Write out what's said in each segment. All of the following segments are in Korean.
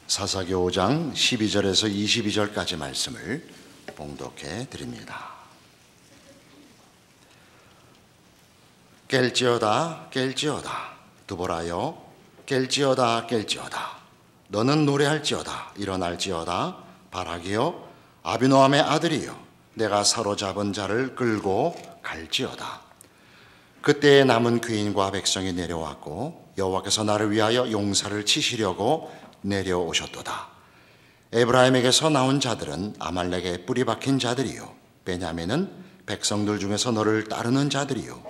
사사기 5장 12절에서 22절까지 말씀을 봉독해 드립니다. 깰지어다 깰지어다 드보라여 깰지어다 깰지어다 너는 노래할지어다 일어날지어다 바라기여 아비노함의 아들이여 내가 사로잡은 자를 끌고 갈지어다. 그때에 남은 귀인과 백성이 내려왔고 여호와께서 나를 위하여 용사를 치시려고 내려오셨도다. 에브라임에게서 나온 자들은 아말렉에 뿌리 박힌 자들이요 베냐민은 백성들 중에서 너를 따르는 자들이요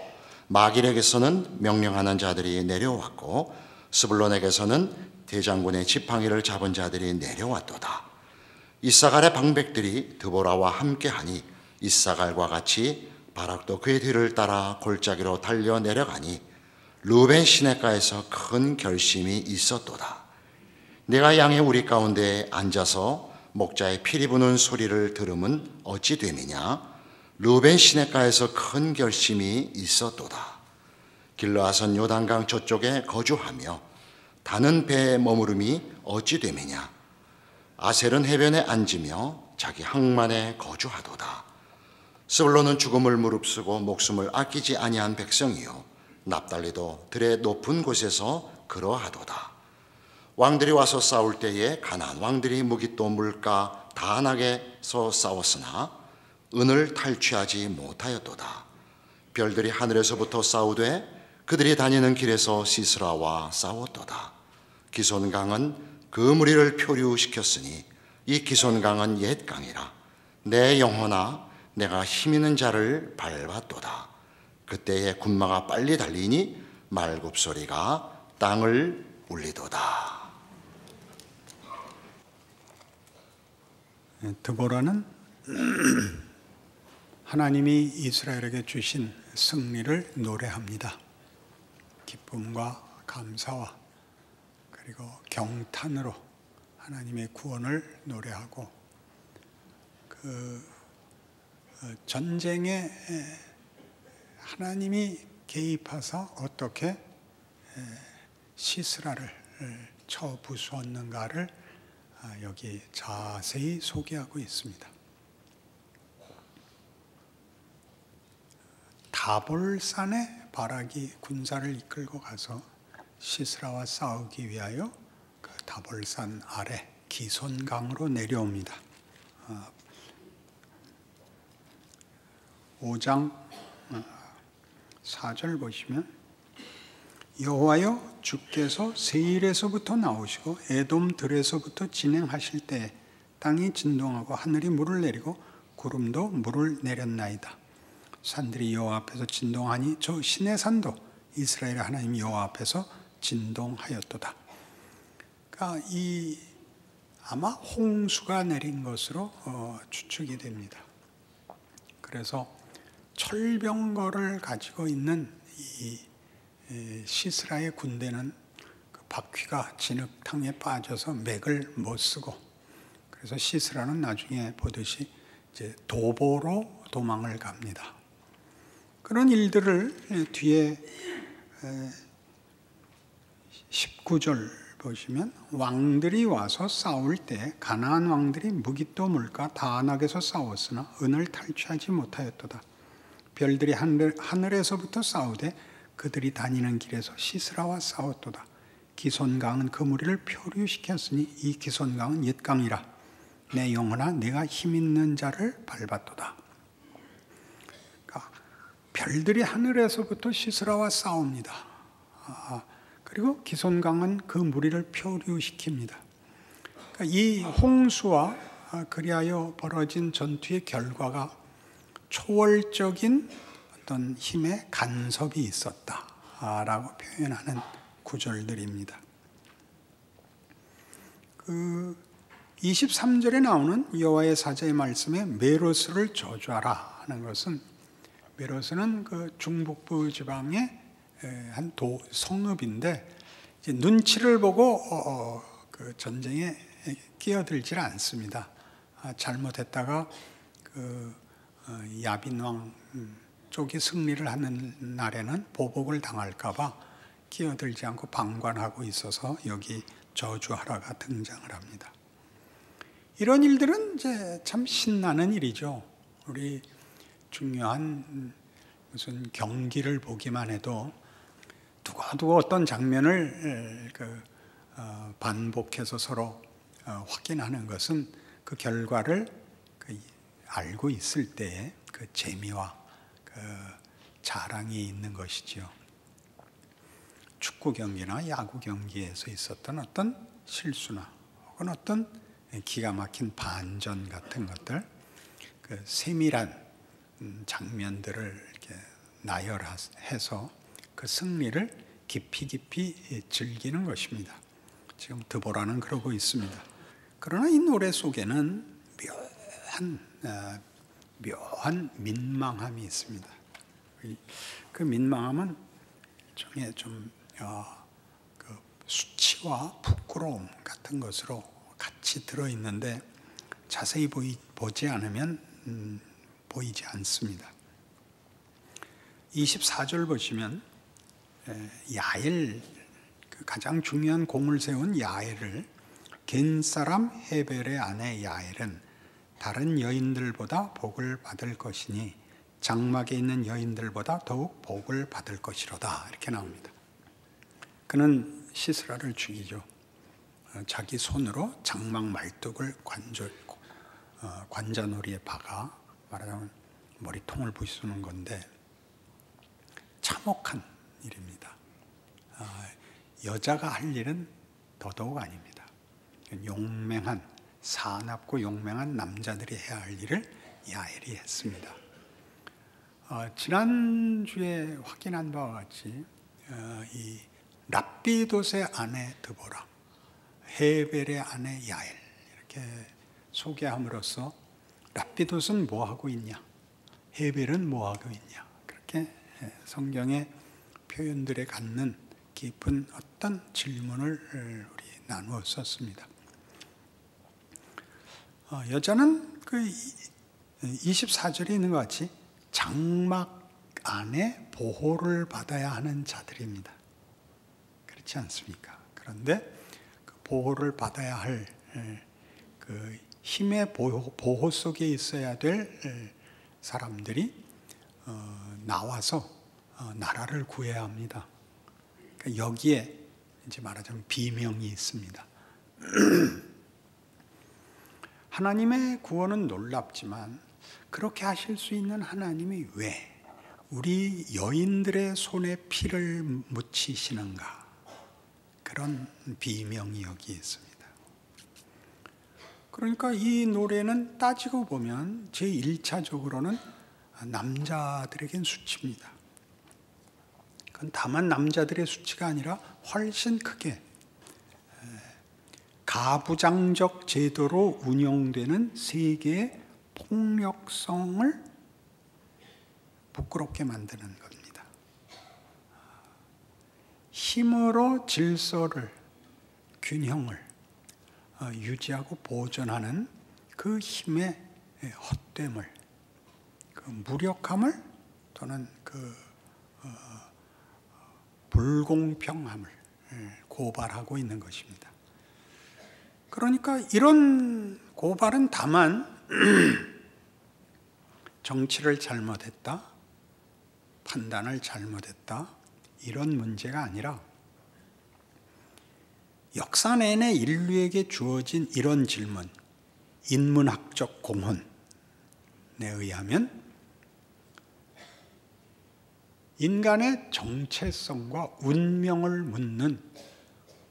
마길에게서는 명령하는 자들이 내려왔고 스불론에게서는 대장군의 지팡이를 잡은 자들이 내려왔도다. 이사갈의 방백들이 드보라와 함께하니 이사갈과 같이 바락도 그의 뒤를 따라 골짜기로 달려 내려가니 루벤 시냇가에서 큰 결심이 있었도다. 내가 양의 우리 가운데 앉아서 목자의 피리 부는 소리를 들음은 어찌 됨이냐? 루벤 시냇가에서 큰 결심이 있었도다. 길르앗은 요단강 저쪽에 거주하며 다는 배에 머무름이 어찌 됨이냐? 아셀은 해변에 앉으며 자기 항만에 거주하도다. 스불론은 죽음을 무릅쓰고 목숨을 아끼지 아니한 백성이요 납달리도 들의 높은 곳에서 그러하도다. 왕들이 와서 싸울 때에 가나안 왕들이 무깃도 물가 다낙에서 싸웠으나 은을 탈취하지 못하였도다. 별들이 하늘에서부터 싸우되 그들이 다니는 길에서 시스라와 싸웠도다. 기손강은 그 무리를 표류시켰으니 이 기손강은 옛 강이라. 내 영혼아 내가 힘있는 자를 밟았도다. 그때에 군마가 빨리 달리니 말굽소리가 땅을 울리도다. 드보라는 하나님이 이스라엘에게 주신 승리를 노래합니다. 기쁨과 감사와 그리고 경탄으로 하나님의 구원을 노래하고 전쟁에 하나님이 개입하사 어떻게 시스라를 쳐 부수었는가를 여기 자세히 소개하고 있습니다. 다볼산에 바락이 군사를 이끌고 가서 시스라와 싸우기 위하여 그 다볼산 아래 기손강으로 내려옵니다. 5장 4절 보시면 여호와여 주께서 세일에서부터 나오시고 에돔 들에서부터 진행하실 때 땅이 진동하고 하늘이 물을 내리고 구름도 물을 내렸나이다. 산들이 여호와 앞에서 진동하니 저 신의 산도 이스라엘의 하나님 여호와 앞에서 진동하였도다. 그러니까 아마 홍수가 내린 것으로 추측이 됩니다. 그래서 철병거를 가지고 있는 이 시스라의 군대는 그 바퀴가 진흙탕에 빠져서 맥을 못 쓰고 그래서 시스라는 나중에 보듯이 이제 도보로 도망을 갑니다. 그런 일들을 뒤에 19절 보시면 왕들이 와서 싸울 때 가나안 왕들이 무깃도 물가 다낙에서 싸웠으나 은을 탈취하지 못하였도다. 별들이 하늘에서부터 싸우되 그들이 다니는 길에서 시스라와 싸웠도다. 기손강은 그 무리를 표류시켰으니 이 기손강은 옛 강이라. 내 영혼아 내가 힘있는 자를 밟았도다. 그러니까 별들이 하늘에서부터 시스라와 싸웁니다. 그리고 기손강은 그 무리를 표류시킵니다. 그러니까 이 홍수와 그리하여 벌어진 전투의 결과가 초월적인 어떤 힘의 간섭이 있었다라고 표현하는 구절들입니다. 23절에 나오는 여호와의 사자의 말씀에 메로스를 저주하라 하는 것은 메로스는 그 중북부 지방의 한 성읍인데 이제 눈치를 보고 그 전쟁에 끼어들질 않습니다. 잘못했다가 그 야빈 왕 쪽이 승리를 하는 날에는 보복을 당할까 봐 끼어들지 않고 방관하고 있어서 여기 저주하라가 등장을 합니다. 이런 일들은 이제 참 신나는 일이죠. 우리 중요한 무슨 경기를 보기만 해도 두고두고 어떤 장면을 반복해서 서로 확인하는 것은 그 결과를 알고 있을 때의 그 재미와 그 자랑이 있는 것이지요. 축구 경기나 야구 경기에서 있었던 어떤 실수나 혹은 어떤 기가 막힌 반전 같은 것들, 그 세밀한 장면들을 이렇게 나열해서 그 승리를 깊이 즐기는 것입니다. 지금 드보라는 그러고 있습니다. 그러나 이 노래 속에는 묘한 민망함이 있습니다. 그 민망함은 그 수치와 부끄러움 같은 것으로 같이 들어있는데 자세히 보지 않으면 보이지 않습니다. 24절 보시면 야엘, 그 가장 중요한 공을 세운 야엘을, 겐사람 헤벨의 아내 야엘은 다른 여인들보다 복을 받을 것이니 장막에 있는 여인들보다 더욱 복을 받을 것이로다, 이렇게 나옵니다. 그는 시스라를 죽이죠. 자기 손으로 장막 말뚝을 관자놀이에 박아, 말하자면 머리통을 부수는 건데 참혹한 일입니다. 여자가 할 일은 더더욱 아닙니다. 사납고 용맹한 남자들이 해야 할 일을 야엘이 했습니다. 지난주에 확인한 바와 같이 이 랍비돗의 아내 드보라, 헤벨의 아내 야엘, 이렇게 소개함으로써 랍비돗은 뭐하고 있냐, 헤벨은 뭐하고 있냐, 그렇게 성경의 표현들에 갖는 깊은 어떤 질문을 우리 나누어 썼습니다. 여자는 그 24절에 있는 것 같이 장막 안에 보호를 받아야 하는 자들입니다. 그렇지 않습니까? 그런데 그 보호를 받아야 할 그 힘의 보호 속에 있어야 될 사람들이 나와서 나라를 구해야 합니다. 그러니까 여기에 이제 말하자면 비명이 있습니다. 하나님의 구원은 놀랍지만 그렇게 하실 수 있는 하나님이 왜 우리 여인들의 손에 피를 묻히시는가? 그런 비명이 여기 있습니다. 그러니까 이 노래는 따지고 보면 제1차적으로는 남자들에겐 수치입니다. 그건 다만 남자들의 수치가 아니라 훨씬 크게 가부장적 제도로 운영되는 세계의 폭력성을 부끄럽게 만드는 겁니다. 힘으로 질서를, 균형을 유지하고 보존하는 그 힘의 헛됨을, 그 무력함을 또는 그 불공평함을 고발하고 있는 것입니다. 그러니까 이런 고발은 다만 정치를 잘못했다, 판단을 잘못했다, 이런 문제가 아니라 역사 내내 인류에게 주어진 이런 질문, 인문학적 공헌에 의하면 인간의 정체성과 운명을 묻는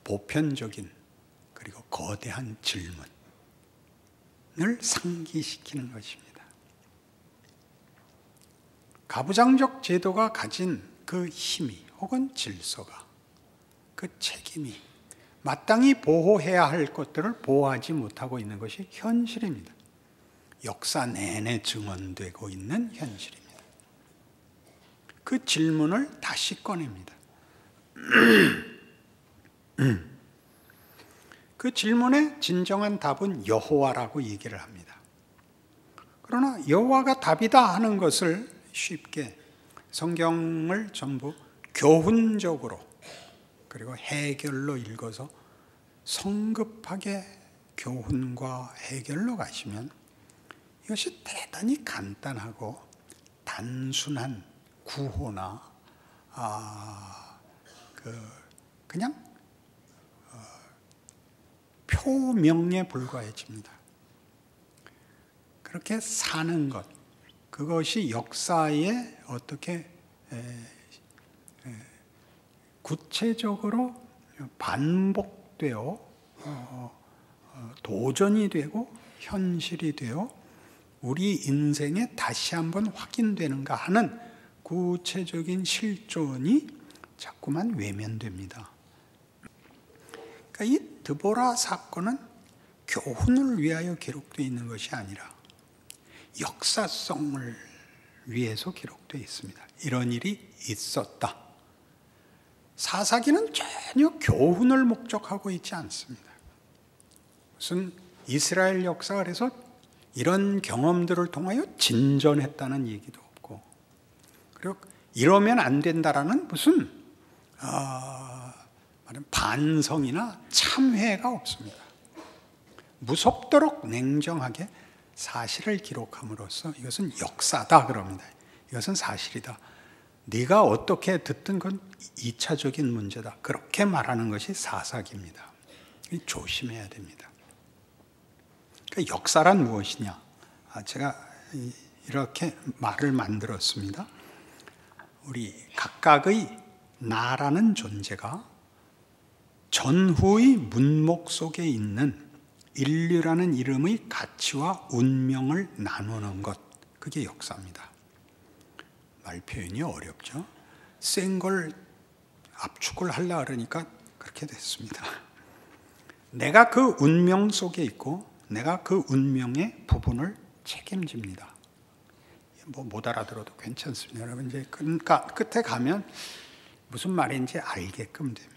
보편적인 그리고 거대한 질문을 상기시키는 것입니다. 가부장적 제도가 가진 그 힘이 혹은 질서가, 그 책임이 마땅히 보호해야 할 것들을 보호하지 못하고 있는 것이 현실입니다. 역사 내내 증언되고 있는 현실입니다. 그 질문을 다시 꺼냅니다. 그 질문의 진정한 답은 여호와라고 얘기를 합니다. 그러나 여호와가 답이다 하는 것을 쉽게 성경을 전부 교훈적으로 그리고 해결로 읽어서 성급하게 교훈과 해결로 가시면 이것이 대단히 간단하고 단순한 구호나 그냥 표명에 불과해집니다. 그렇게 사는 것, 그것이 역사에 어떻게 구체적으로 반복되어 도전이 되고 현실이 되어 우리 인생에 다시 한번 확인되는가 하는 구체적인 실존이 자꾸만 외면됩니다. 그러니까 이 드보라 사건은 교훈을 위하여 기록되어 있는 것이 아니라 역사성을 위해서 기록되어 있습니다. 이런 일이 있었다. 사사기는 전혀 교훈을 목적하고 있지 않습니다. 무슨 이스라엘 역사가 그래서 이런 경험들을 통하여 진전했다는 얘기도 없고, 그리고 이러면 안 된다라는 무슨 반성이나 참회가 없습니다. 무섭도록 냉정하게 사실을 기록함으로써 이것은 역사다 그럽니다. 이것은 사실이다. 네가 어떻게 듣든 그건 2차적인 문제다. 그렇게 말하는 것이 사사기입니다. 조심해야 됩니다. 그러니까 역사란 무엇이냐? 제가 이렇게 말을 만들었습니다. 우리 각각의 나라는 존재가 전후의 문목 속에 있는 인류라는 이름의 가치와 운명을 나누는 것, 그게 역사입니다. 말 표현이 어렵죠. 센 걸 압축을 하려고 그러니까 그렇게 됐습니다. 내가 그 운명 속에 있고 내가 그 운명의 부분을 책임집니다. 못 알아들어도 괜찮습니다. 여러분 이제 끝에 가면 무슨 말인지 알게끔 됩니다.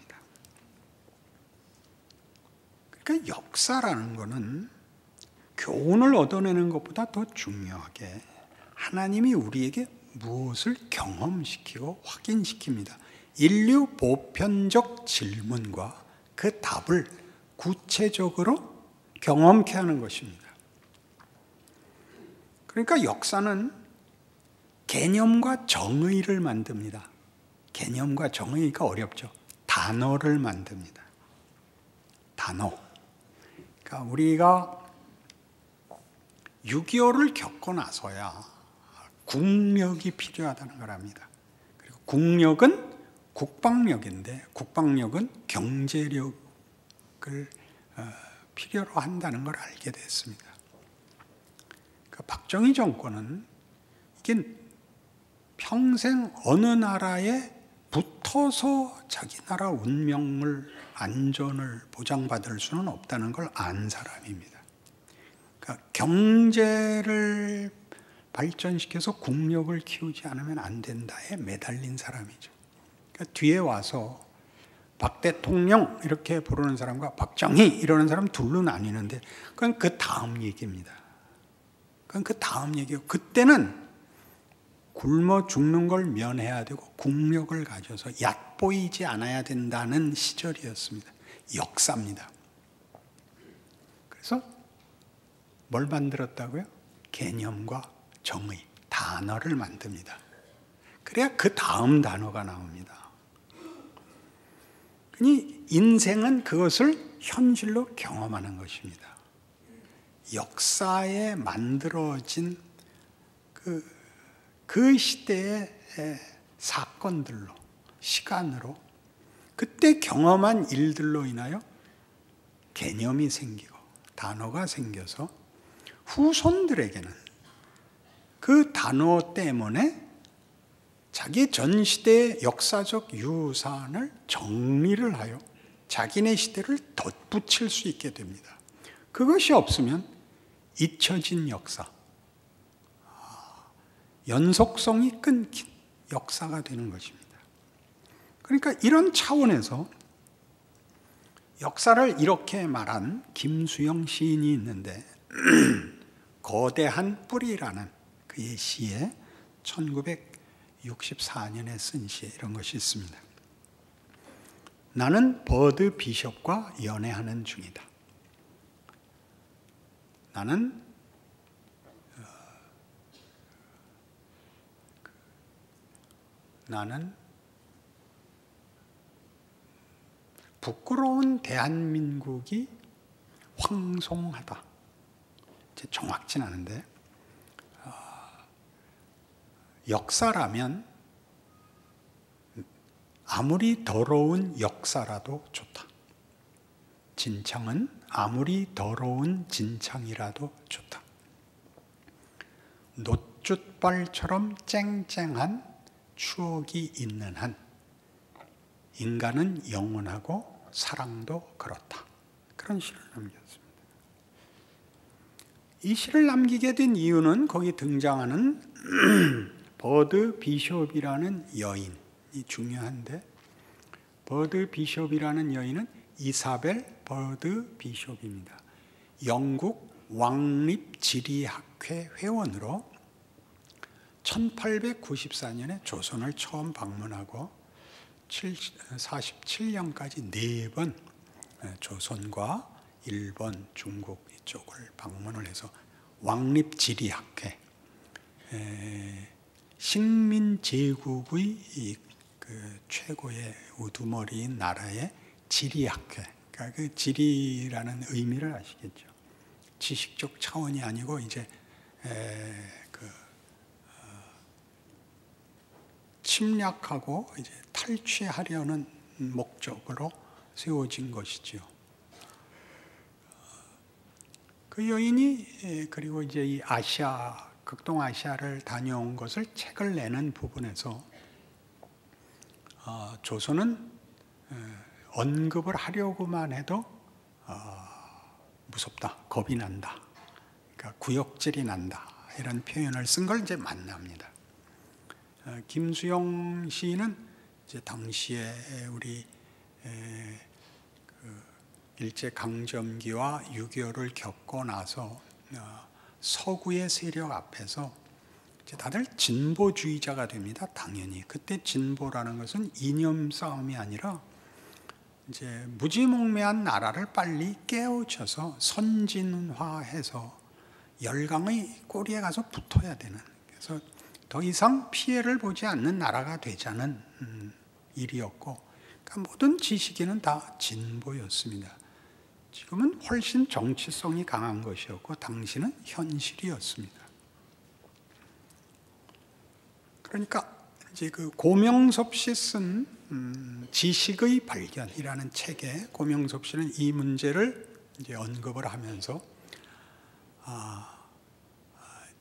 그러니까 역사라는 것은 교훈을 얻어내는 것보다 더 중요하게 하나님이 우리에게 무엇을 경험시키고 확인시킵니다. 인류 보편적 질문과 그 답을 구체적으로 경험케 하는 것입니다. 그러니까 역사는 개념과 정의를 만듭니다. 개념과 정의가 어렵죠. 단어를 만듭니다. 단어. 그러니까 우리가 6.25를 겪고 나서야 국력이 필요하다는 걸 압니다. 그리고 국력은 국방력인데 국방력은 경제력을 필요로 한다는 걸 알게 됐습니다. 그러니까 박정희 정권은 이게 평생 어느 나라에 붙어서 자기 나라 운명을 안전을 보장받을 수는 없다는 걸 안 사람입니다. 그러니까 경제를 발전시켜서 국력을 키우지 않으면 안 된다에 매달린 사람이죠. 그러니까 뒤에 와서 박 대통령 이렇게 부르는 사람과 박정희 이러는 사람 둘로 나뉘는데 그건 그 다음 얘기입니다. 그건 그 다음 얘기고 그때는 굶어 죽는 걸 면해야 되고 국력을 가져서 얕보이지 않아야 된다는 시절이었습니다. 역사입니다. 그래서 뭘 만들었다고요? 개념과 정의, 단어를 만듭니다. 그래야 그 다음 단어가 나옵니다. 그러니 인생은 그것을 현실로 경험하는 것입니다. 역사에 만들어진 그 시대의 사건들로, 시간으로, 그때 경험한 일들로 인하여 개념이 생기고 단어가 생겨서 후손들에게는 그 단어 때문에 자기 전 시대의 역사적 유산을 정리를 하여 자기네 시대를 덧붙일 수 있게 됩니다. 그것이 없으면 잊혀진 역사, 연속성이 끊긴 역사가 되는 것입니다. 그러니까 이런 차원에서 역사를 이렇게 말한 김수영 시인이 있는데 거대한 뿌리라는 그의 시에 1964년에 쓴 시에 이런 것이 있습니다. 나는 버드 비숍과 연애하는 중이다. 나는 부끄러운 대한민국이 황송하다. 정확진 않은데 역사라면 아무리 더러운 역사라도 좋다. 진창은 아무리 더러운 진창이라도 좋다. 노룻발처럼 쨍쨍한 추억이 있는 한 인간은 영원하고 사랑도 그렇다. 그런 시를 남겼습니다. 이 시를 남기게 된 이유는 거기 등장하는 버드 비숍이라는 여인이 중요한데, 버드 비숍이라는 여인은 이사벨 버드 비숍입니다. 영국 왕립지리학회 회원으로 1894년에 조선을 처음 방문하고 47년까지 4번 조선과 일본, 중국 이쪽을 방문을 해서 왕립지리학회, 식민제국의 그 최고의 우두머리인 나라의 지리학회, 그러니까 그 지리라는 의미를 아시겠죠? 지식적 차원이 아니고 이제 침략하고 이제 탈취하려는 목적으로 세워진 것이지요. 그 여인이 그리고 이제 이 아시아, 극동아시아를 다녀온 것을 책을 내는 부분에서 조선은 언급을 하려고만 해도 무섭다, 겁이 난다, 그러니까 구역질이 난다 이런 표현을 쓴 걸 이제 만납니다. 김수영 시인은 이제 당시에 우리 일제 강점기와 6.25를 겪고 나서 서구의 세력 앞에서 이제 다들 진보주의자가 됩니다. 당연히 그때 진보라는 것은 이념 싸움이 아니라 이제 무지몽매한 나라를 빨리 깨우쳐서 선진화해서 열강의 꼬리에 가서 붙어야 되는, 그래서 더 이상 피해를 보지 않는 나라가 되자는 일이었고, 그러니까 모든 지식인은 다 진보였습니다. 지금은 훨씬 정치성이 강한 것이었고 당시는 현실이었습니다. 그러니까 이제 그 고명섭 씨 쓴 지식의 발견이라는 책에 고명섭 씨는 이 문제를 이제 언급을 하면서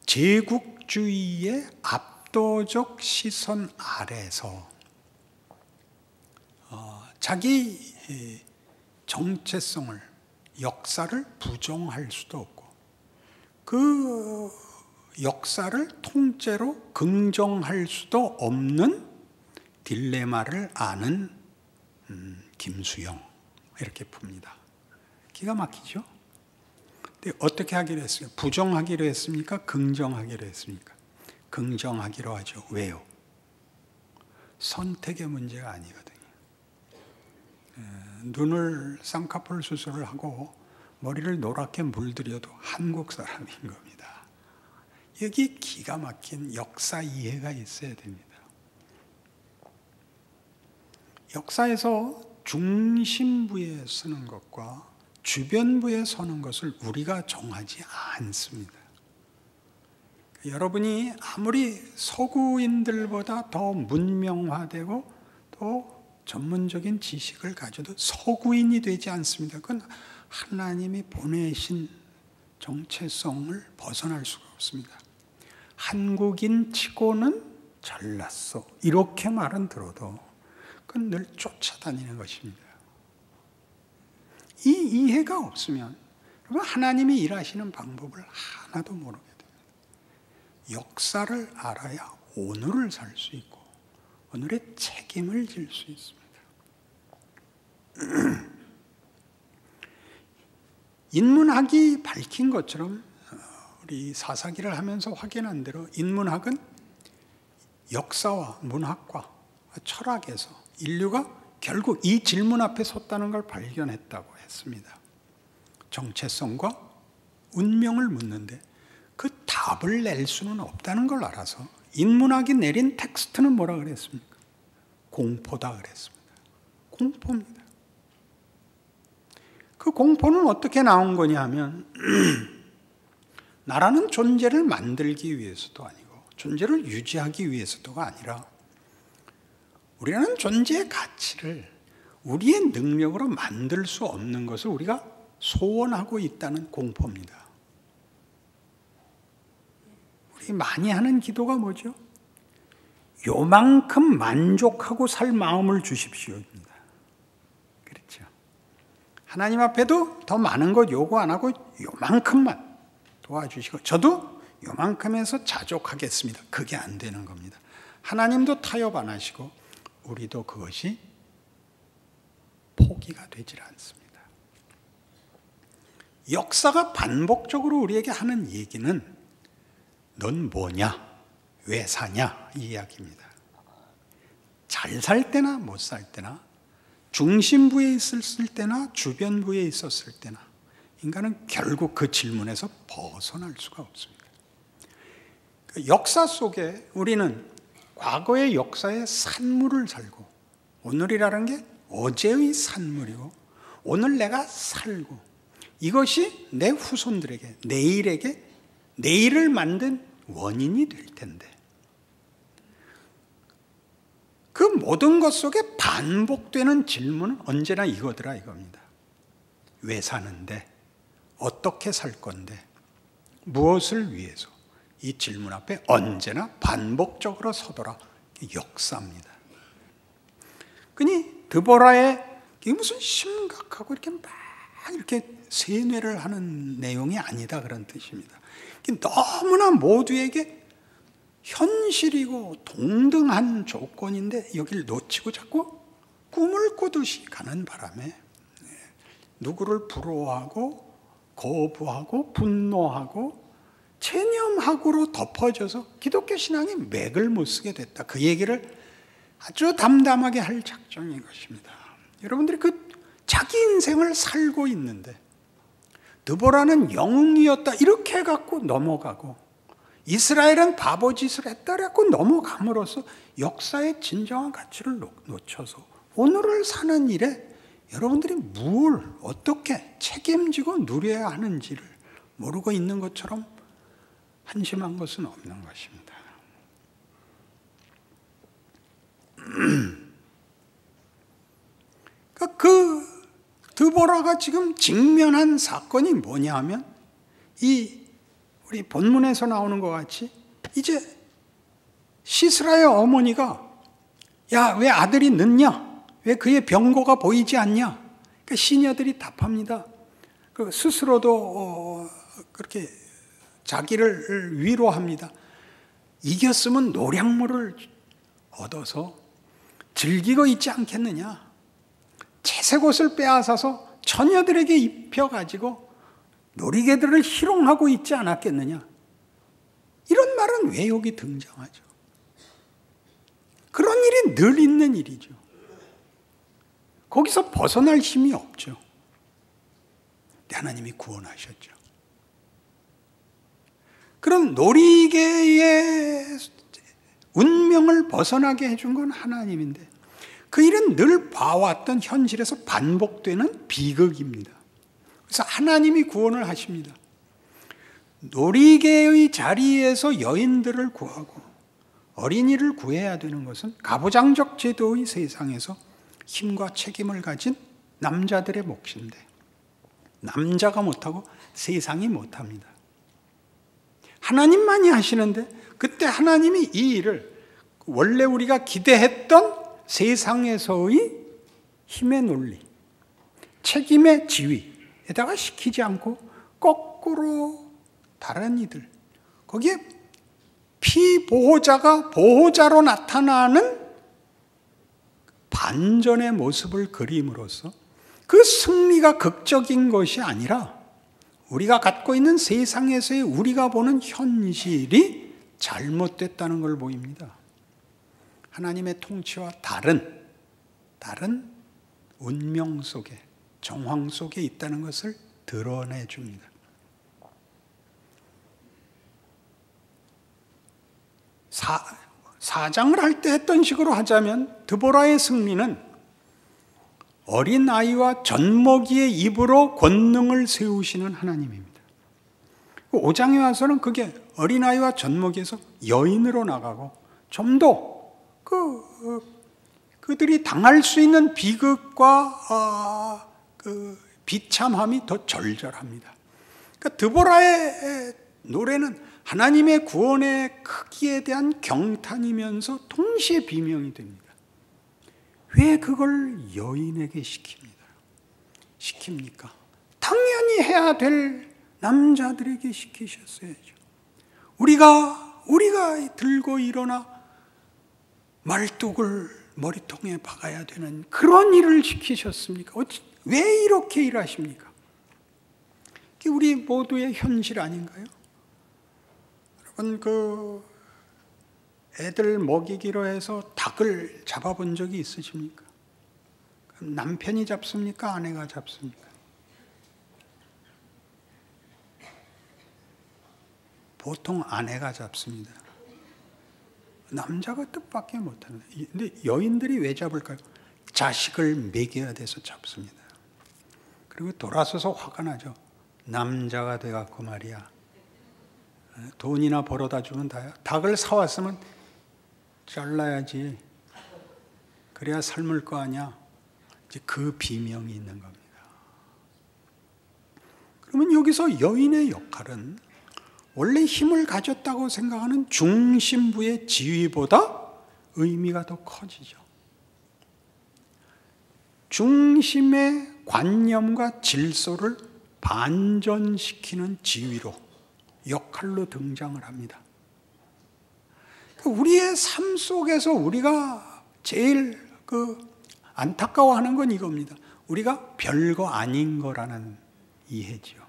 제국주의의 압도적 시선 아래서 자기 정체성을, 역사를 부정할 수도 없고 그 역사를 통째로 긍정할 수도 없는 딜레마를 아는 김수영, 이렇게 풉니다. 기가 막히죠? 근데 어떻게 하기로 했어요? 부정하기로 했습니까? 긍정하기로 했습니까? 긍정하기로 하죠. 왜요? 선택의 문제가 아니거든요. 눈을 쌍꺼풀 수술을 하고 머리를 노랗게 물들여도 한국 사람인 겁니다. 여기 기가 막힌 역사 이해가 있어야 됩니다. 역사에서 중심부에 서는 것과 주변부에 서는 것을 우리가 정하지 않습니다. 여러분이 아무리 서구인들보다 더 문명화되고 또 전문적인 지식을 가져도 서구인이 되지 않습니다. 그건 하나님이 보내신 정체성을 벗어날 수가 없습니다. 한국인 치고는 잘났어, 이렇게 말은 들어도 그건 늘 쫓아다니는 것입니다. 이 이해가 없으면 하나님이 일하시는 방법을 하나도 모르게 됩니다. 역사를 알아야 오늘을 살 수 있고 오늘의 책임을 질 수 있습니다. 인문학이 밝힌 것처럼 우리 사사기를 하면서 확인한 대로 인문학은 역사와 문학과 철학에서 인류가 결국 이 질문 앞에 섰다는 걸 발견했다고 했습니다. 정체성과 운명을 묻는데 그 답을 낼 수는 없다는 걸 알아서 인문학이 내린 텍스트는 뭐라 그랬습니까? 공포다 그랬습니다. 공포입니다. 그 공포는 어떻게 나온 거냐 하면 나라는 존재를 만들기 위해서도 아니고 존재를 유지하기 위해서도가 아니라 우리라는 존재의 가치를 우리의 능력으로 만들 수 없는 것을 우리가 소원하고 있다는 공포입니다. 우리 많이 하는 기도가 뭐죠? 요만큼 만족하고 살 마음을 주십시오입니다. 그렇죠? 하나님 앞에도 더 많은 것 요구 안 하고 요만큼만 도와주시고 저도 요만큼에서 자족하겠습니다. 그게 안 되는 겁니다. 하나님도 타협 안 하시고 우리도 그것이 포기가 되질 않습니다. 역사가 반복적으로 우리에게 하는 얘기는 넌 뭐냐? 왜 사냐? 이 이야기입니다. 잘 살 때나 못 살 때나 중심부에 있었을 때나 주변부에 있었을 때나 인간은 결국 그 질문에서 벗어날 수가 없습니다. 역사 속에 우리는 과거의 역사의 산물을 살고 오늘이라는 게 어제의 산물이고 오늘 내가 살고 이것이 내 후손들에게 내일을 만든 원인이 될 텐데 그 모든 것 속에 반복되는 질문은 언제나 이거더라 이겁니다. 왜 사는데? 어떻게 살 건데? 무엇을 위해서? 이 질문 앞에 언제나 반복적으로 서더라. 역사입니다. 그니 드보라의 이게 무슨 심각하고 이렇게 막 이렇게 세뇌를 하는 내용이 아니다 그런 뜻입니다. 너무나 모두에게 현실이고 동등한 조건인데 여기를 놓치고 자꾸 꿈을 꾸듯이 가는 바람에 누구를 부러워하고 거부하고 분노하고 체념학으로 덮어져서 기독교 신앙이 맥을 못 쓰게 됐다. 그 얘기를 아주 담담하게 할 작정인 것입니다. 여러분들이 그 자기 인생을 살고 있는데 드보라는 영웅이었다 이렇게 해갖고 넘어가고 이스라엘은 바보짓을 했다 그래갖고 넘어감으로써 역사의 진정한 가치를 놓쳐서 오늘을 사는 일에 여러분들이 뭘 어떻게 책임지고 누려야 하는지를 모르고 있는 것처럼 한심한 것은 없는 것입니다. 그 드보라가 지금 직면한 사건이 뭐냐 하면 우리 본문에서 나오는 것 같이 이제 시스라의 어머니가 야, 왜 아들이 늦냐? 왜 그의 병고가 보이지 않냐? 그러니까 시녀들이 답합니다. 스스로도 그렇게 자기를 위로합니다. 이겼으면 노량물을 얻어서 즐기고 있지 않겠느냐? 채색 옷을 빼앗아서 처녀들에게 입혀가지고 놀이개들을 희롱하고 있지 않았겠느냐? 이런 말은 왜 여기 등장하죠? 그런 일이 늘 있는 일이죠. 거기서 벗어날 힘이 없죠. 하나님이 구원하셨죠. 그럼 놀이개의 운명을 벗어나게 해준 건 하나님인데 그 일은 늘 봐왔던 현실에서 반복되는 비극입니다. 그래서 하나님이 구원을 하십니다. 놀이개의 자리에서 여인들을 구하고 어린이를 구해야 되는 것은 가부장적 제도의 세상에서 힘과 책임을 가진 남자들의 몫인데 남자가 못하고 세상이 못합니다. 하나님만이 하시는데 그때 하나님이 이 일을 원래 우리가 기대했던 세상에서의 힘의 논리, 책임의 지위에다가 시키지 않고 거꾸로 다른 이들, 거기에 피보호자가 보호자로 나타나는 반전의 모습을 그림으로써 그 승리가 극적인 것이 아니라 우리가 갖고 있는 세상에서의 우리가 보는 현실이 잘못됐다는 걸 보입니다. 하나님의 통치와 다른 다른 운명 속에, 정황 속에 있다는 것을 드러내 줍니다. 사장을 할 때 했던 식으로 하자면 드보라의 승리는 어린아이와 젖먹이의 입으로 권능을 세우시는 하나님입니다. 5장에 와서는 그게 어린아이와 젖먹이에서 여인으로 나가고 좀 더 그들이 당할 수 있는 비극과 비참함이 더 절절합니다. 그러니까 드보라의 노래는 하나님의 구원의 크기에 대한 경탄이면서 동시에 비명이 됩니다. 왜 그걸 여인에게 시킵니까? 당연히 해야 될 남자들에게 시키셨어야죠. 우리가 들고 일어나 말뚝을 머리통에 박아야 되는 그런 일을 시키셨습니까? 왜 이렇게 일하십니까? 그게 우리 모두의 현실 아닌가요? 여러분, 애들 먹이기로 해서 닭을 잡아본 적이 있으십니까? 남편이 잡습니까? 아내가 잡습니까? 보통 아내가 잡습니다. 남자가 뜻밖의 못합니다. 근데 여인들이 왜 잡을까요? 자식을 먹여야 돼서 잡습니다. 그리고 돌아서서 화가 나죠. 남자가 돼갖고 말이야. 돈이나 벌어다 주면 다야. 닭을 사왔으면 잘라야지. 그래야 삶을 거 아니야. 이제 그 비명이 있는 겁니다. 그러면 여기서 여인의 역할은 원래 힘을 가졌다고 생각하는 중심부의 지위보다 의미가 더 커지죠. 중심의 관념과 질서를 반전시키는 지위로, 역할로 등장을 합니다. 우리의 삶 속에서 우리가 제일 안타까워하는 건 이겁니다. 우리가 별거 아닌 거라는 이해지요.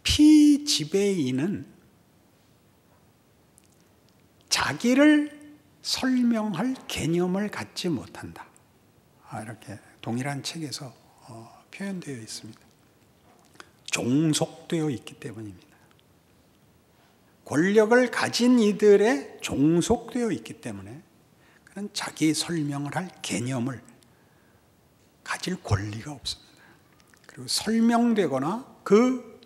피지배인은 자기를 설명할 개념을 갖지 못한다. 이렇게 동일한 책에서 표현되어 있습니다. 종속되어 있기 때문입니다. 권력을 가진 이들의 종속되어 있기 때문에 그는 자기 설명을 할 개념을 가질 권리가 없습니다. 그리고 설명되거나 그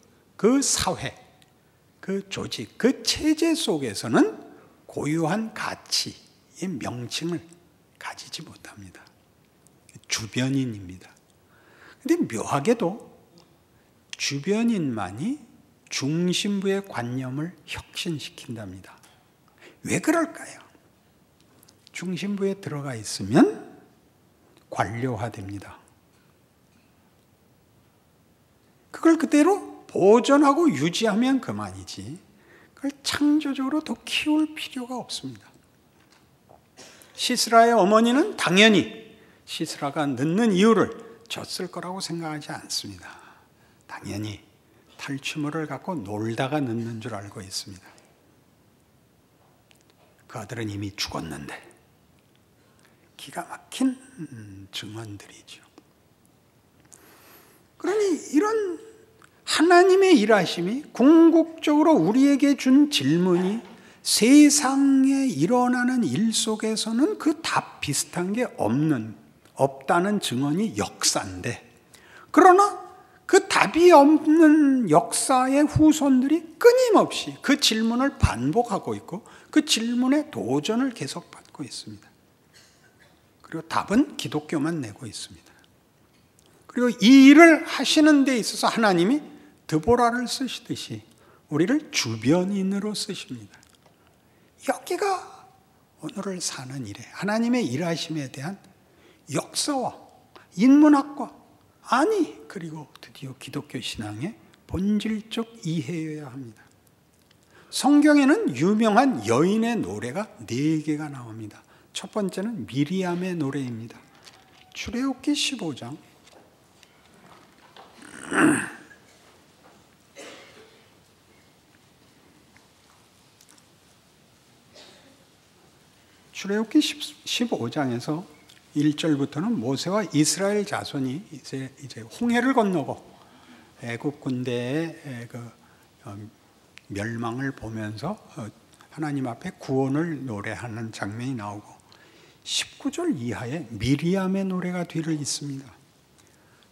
사회, 그 조직, 그 체제 속에서는 고유한 가치의 명칭을 가지지 못합니다. 주변인입니다. 그런데 묘하게도 주변인만이 중심부의 관념을 혁신시킨답니다. 왜 그럴까요? 중심부에 들어가 있으면 관료화됩니다. 그걸 그대로 보존하고 유지하면 그만이지 그걸 창조적으로 더 키울 필요가 없습니다. 시스라의 어머니는 당연히 시스라가 늦는 이유를 졌을 거라고 생각하지 않습니다. 당연히 탈취물을 갖고 놀다가 늦는 줄 알고 있습니다. 그 아들은 이미 죽었는데. 기가 막힌 증언들이죠. 그러니 이런 하나님의 일하심이 궁극적으로 우리에게 준 질문이 세상에 일어나는 일 속에서는 그 답 비슷한 게 없다는 증언이 역사인데, 그러나 그 답이 없는 역사의 후손들이 끊임없이 그 질문을 반복하고 있고 그 질문에 도전을 계속 받고 있습니다. 그리고 답은 기독교만 내고 있습니다. 그리고 이 일을 하시는 데 있어서 하나님이 드보라를 쓰시듯이 우리를 주변인으로 쓰십니다. 여기가 오늘을 사는 일에 하나님의 일하심에 대한 역사와 인문학과 그리고 드디어 기독교 신앙의 본질적 이해여야 합니다. 성경에는 유명한 여인의 노래가 4개가 나옵니다. 첫 번째는 미리암의 노래입니다. 출애굽기 15장 출애굽기 15장에서 1절부터는 모세와 이스라엘 자손이 이제 홍해를 건너고 애굽 군대의 멸망을 보면서 하나님 앞에 구원을 노래하는 장면이 나오고 19절 이하에 미리암의 노래가 뒤를 잇습니다.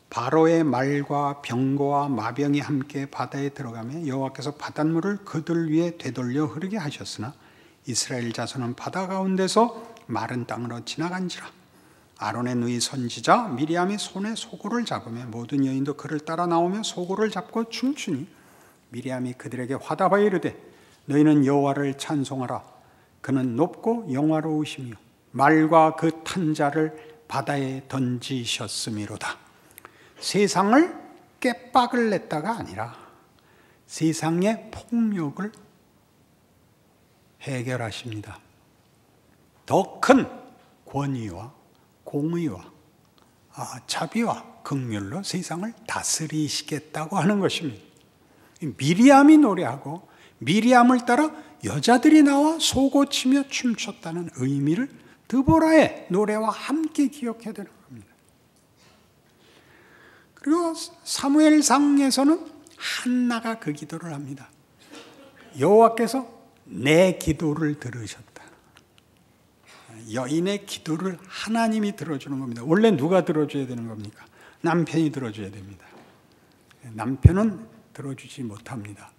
바로의 말과 병거와 마병이 함께 바다에 들어가며 여호와께서 바닷물을 그들 위에 되돌려 흐르게 하셨으나 이스라엘 자손은 바다 가운데서 마른 땅으로 지나간지라. 아론의 누이 선지자 미리암이 손에 소고를 잡으며 모든 여인도 그를 따라 나오며 소고를 잡고 춤추니 미리암이 그들에게 화답하여 이르되 너희는 여호와를 찬송하라. 그는 높고 영화로우시며 말과 그 탄 자를 바다에 던지셨음이로다. 세상을 깨박을 냈다가 아니라 세상의 폭력을 해결하십니다. 더 큰 권위와 공의와 자비와 긍휼로 세상을 다스리시겠다고 하는 것입니다. 미리암이 노래하고 미리암을 따라 여자들이 나와 소고치며 춤췄다는 의미를 드보라의 노래와 함께 기억해야 되는 겁니다. 그리고 사무엘상에서는 한나가 그 기도를 합니다. 여호와께서 내 기도를 들으셨다. 여인의 기도를 하나님이 들어주는 겁니다. 원래 누가 들어줘야 되는 겁니까? 남편이 들어줘야 됩니다. 남편은 들어주지 못합니다.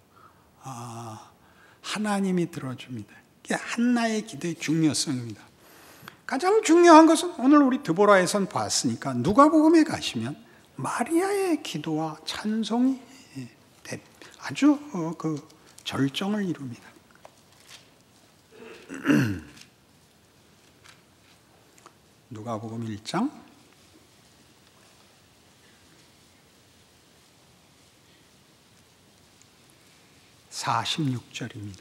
하나님이 들어줍니다. 이게 한나의 기도의 중요성입니다. 가장 중요한 것은 오늘 우리 드보라에선 봤으니까 누가복음에 가시면 마리아의 기도와 찬송이 아주 그 절정을 이룹니다. 누가복음 1장 46절입니다.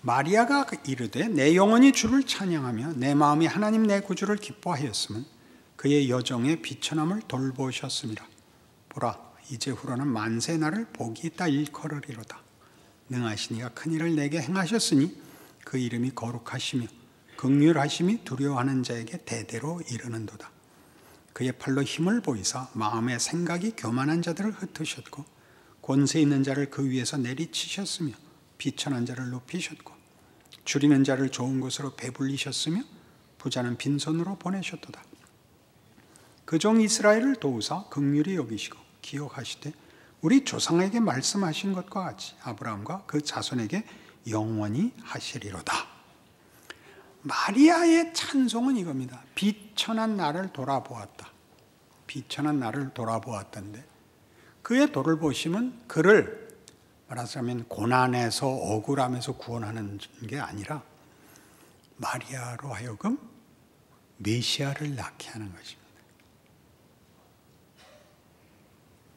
마리아가 이르되 내 영혼이 주를 찬양하며 내 마음이 하나님 내 구주를 기뻐하였으면 그의 여정의 비천함을 돌보셨습니다. 보라 이제후로는 만세 나를 복이 있다 일컬으리로다. 능하신 이가 큰 일을 내게 행하셨으니 그 이름이 거룩하시며 긍휼하심이 두려워하는 자에게 대대로 이르는도다. 그의 팔로 힘을 보이사 마음의 생각이 교만한 자들을 흩으셨고 권세 있는 자를 그 위에서 내리치셨으며 비천한 자를 높이셨고 줄이는 자를 좋은 곳으로 배불리셨으며 부자는 빈손으로 보내셨도다. 그 종 이스라엘을 도우사 긍휼히 여기시고 기억하시되 우리 조상에게 말씀하신 것과 같이 아브라함과 그 자손에게 영원히 하시리로다. 마리아의 찬송은 이겁니다. 비천한 나를 돌아보았다. 비천한 나를 돌아보았던데 그의 돌보심은 그를 말하자면 고난에서 억울함에서 구원하는 게 아니라 마리아로 하여금 메시아를 낳게 하는 것입니다.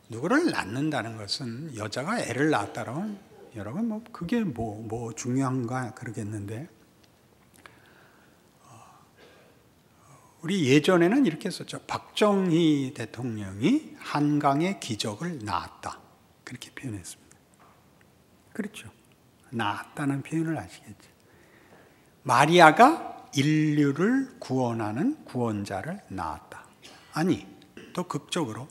누구를 낳는다는 것은 여자가 애를 낳았다라면 여러분 그게 뭐 중요한가 그러겠는데 우리 예전에는 이렇게 썼죠. 박정희 대통령이 한강의 기적을 낳았다. 그렇게 표현했습니다. 그렇죠. 낳았다는 표현을 아시겠죠. 마리아가 인류를 구원하는 구원자를 낳았다. 아니, 더 극적으로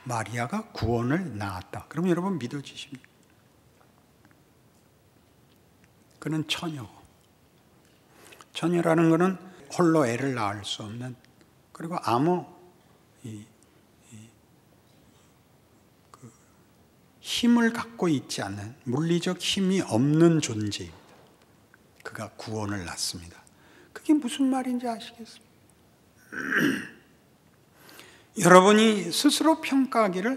마리아가 구원을 낳았다. 그럼 여러분 믿어지십니까? 그는 처녀고 처녀라는 것은 홀로 애를 낳을 수 없는 그리고 아무 힘을 갖고 있지 않는 물리적 힘이 없는 존재입니다. 그가 구원을 낳습니다. 그게 무슨 말인지 아시겠습니까? 여러분이 스스로 평가하기를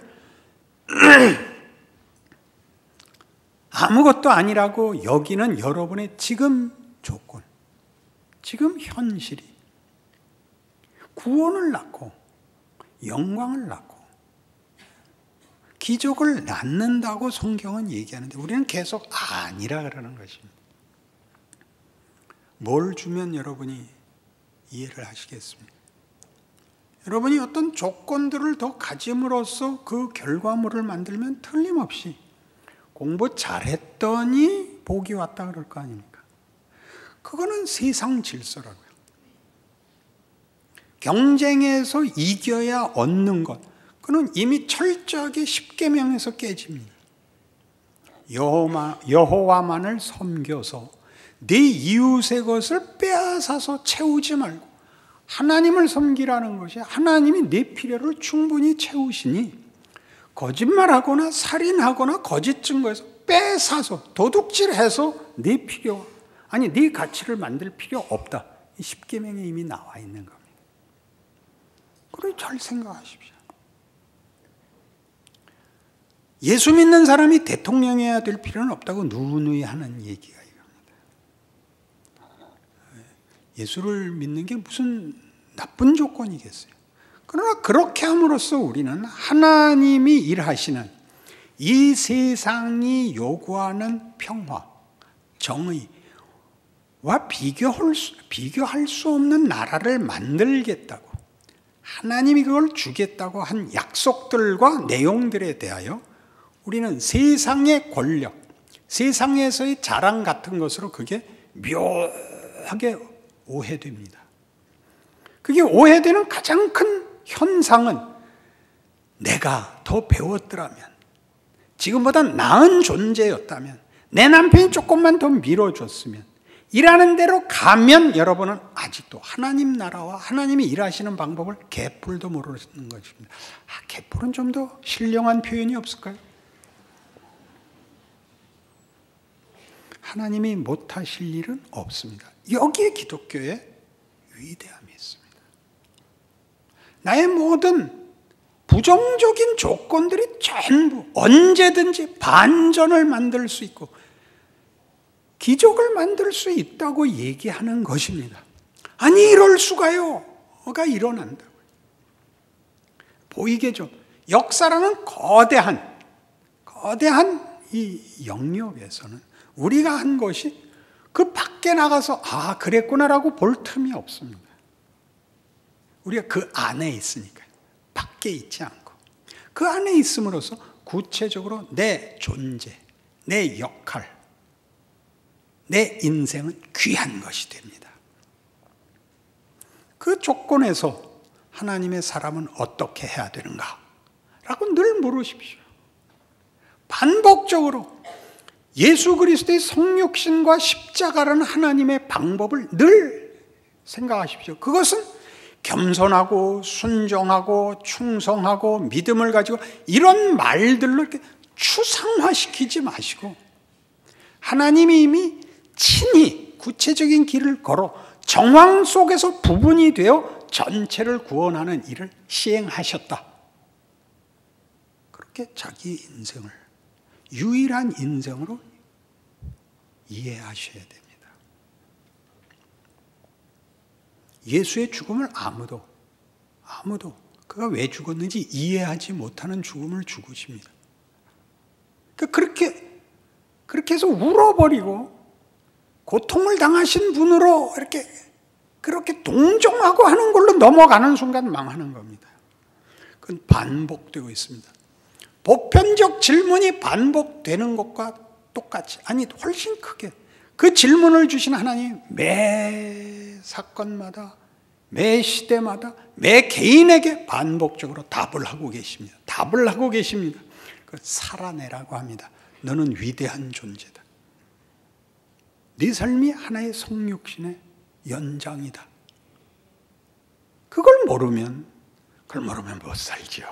아무것도 아니라고 여기는 여러분의 지금 조건, 지금 현실이 구원을 낳고 영광을 낳고 기적을 낳는다고 성경은 얘기하는데 우리는 계속 아니라 그러는 것입니다. 뭘 주면 여러분이 이해를 하시겠습니까? 여러분이 어떤 조건들을 더 가짐으로써 그 결과물을 만들면 틀림없이 공부 잘했더니 복이 왔다 그럴 거 아닙니까? 그거는 세상 질서라고요. 경쟁에서 이겨야 얻는 것, 그는 이미 철저하게 십계명에서 깨집니다. 여호와만을 섬겨서 네 이웃의 것을 빼앗아서 채우지 말고 하나님을 섬기라는 것이 하나님이 내 필요를 충분히 채우시니 거짓말하거나 살인하거나 거짓 증거해서 빼앗아서 도둑질해서 네 필요, 아니 네 가치를 만들 필요 없다. 이 십계명에 이미 나와 있는 겁니다. 그걸 잘 생각하십시오. 예수 믿는 사람이 대통령이어야 될 필요는 없다고 누누이 하는 얘기가 이겁니다. 예수를 믿는 게 무슨 나쁜 조건이겠어요. 그러나 그렇게 함으로써 우리는 하나님이 일하시는 이 세상이 요구하는 평화, 정의와 비교할 수 없는 나라를 만들겠다고, 하나님이 그걸 주겠다고 한 약속들과 내용들에 대하여 우리는 세상의 권력, 세상에서의 자랑 같은 것으로 그게 묘하게 오해됩니다. 그게 오해되는 가장 큰 현상은 내가 더 배웠더라면, 지금보다 나은 존재였다면, 내 남편이 조금만 더 밀어줬으면, 일하는 대로 가면 여러분은 아직도 하나님 나라와 하나님이 일하시는 방법을 개뿔도 모르는 것입니다. 개뿔은 좀 더 신령한 표현이 없을까요? 하나님이 못하실 일은 없습니다. 여기에 기독교의 위대함이 있습니다. 나의 모든 부정적인 조건들이 전부 언제든지 반전을 만들 수 있고 기적을 만들 수 있다고 얘기하는 것입니다. 아니 이럴 수가요? 가 일어난다고요. 보이게 좀 역사라는 거대한 이 영역에서는 우리가 한 것이 그 밖에 나가서 그랬구나라고 볼 틈이 없습니다. 우리가 그 안에 있으니까요. 밖에 있지 않고 그 안에 있음으로써 구체적으로 내 존재, 내 역할, 내 인생은 귀한 것이 됩니다. 그 조건에서 하나님의 사람은 어떻게 해야 되는가? 라고 늘 물으십시오. 반복적으로 예수 그리스도의 성육신과 십자가라는 하나님의 방법을 늘 생각하십시오. 그것은 겸손하고 순종하고 충성하고 믿음을 가지고 이런 말들로 이렇게 추상화시키지 마시고 하나님이 이미 친히 구체적인 길을 걸어 정황 속에서 부분이 되어 전체를 구원하는 일을 시행하셨다. 그렇게 자기 인생을 유일한 인생으로 이해하셔야 됩니다. 예수의 죽음을 아무도 그가 왜 죽었는지 이해하지 못하는 죽음을 죽으십니다. 그렇게 해서 울어버리고 고통을 당하신 분으로 그렇게 동정하고 하는 걸로 넘어가는 순간 망하는 겁니다. 그건 반복되고 있습니다. 보편적 질문이 반복되는 것과 똑같이, 아니 훨씬 크게 그 질문을 주신 하나님 매 사건마다 매 시대마다 매 개인에게 반복적으로 답을 하고 계십니다. 답을 하고 계십니다. 그걸 살아내라고 합니다. 너는 위대한 존재다. 네 삶이 하나의 성육신의 연장이다. 그걸 모르면 못 살죠.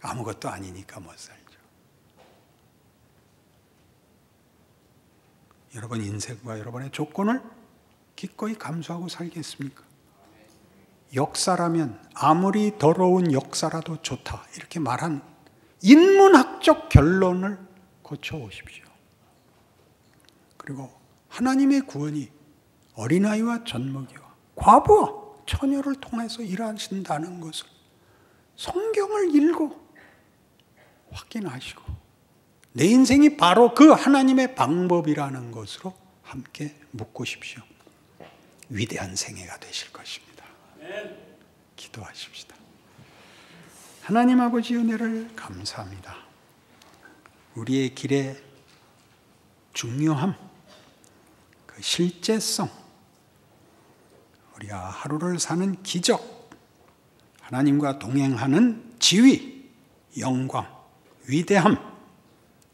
아무것도 아니니까 못 살죠. 여러분 인생과 여러분의 조건을 기꺼이 감수하고 살겠습니까? 역사라면 아무리 더러운 역사라도 좋다 이렇게 말한 인문학적 결론을 거쳐오십시오. 그리고 하나님의 구원이 어린아이와 젖먹이와 과부와 처녀를 통해서 일하신다는 것을 성경을 읽고 확인하시고 내 인생이 바로 그 하나님의 방법이라는 것으로 함께 묵고십시오. 위대한 생애가 되실 것입니다. 기도하십시다. 하나님 아버지 은혜를 감사합니다. 우리의 길의 중요함, 그 그 실제성, 우리가 하루를 사는 기적, 하나님과 동행하는 지위, 영광, 위대함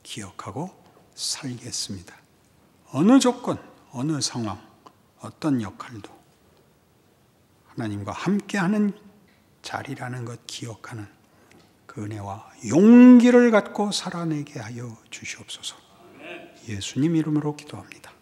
기억하고 살겠습니다. 어느 조건, 어느 상황, 어떤 역할도 하나님과 함께하는 자리라는 것 기억하는 그 은혜와 용기를 갖고 살아내게 하여 주시옵소서. 예수님 이름으로 기도합니다.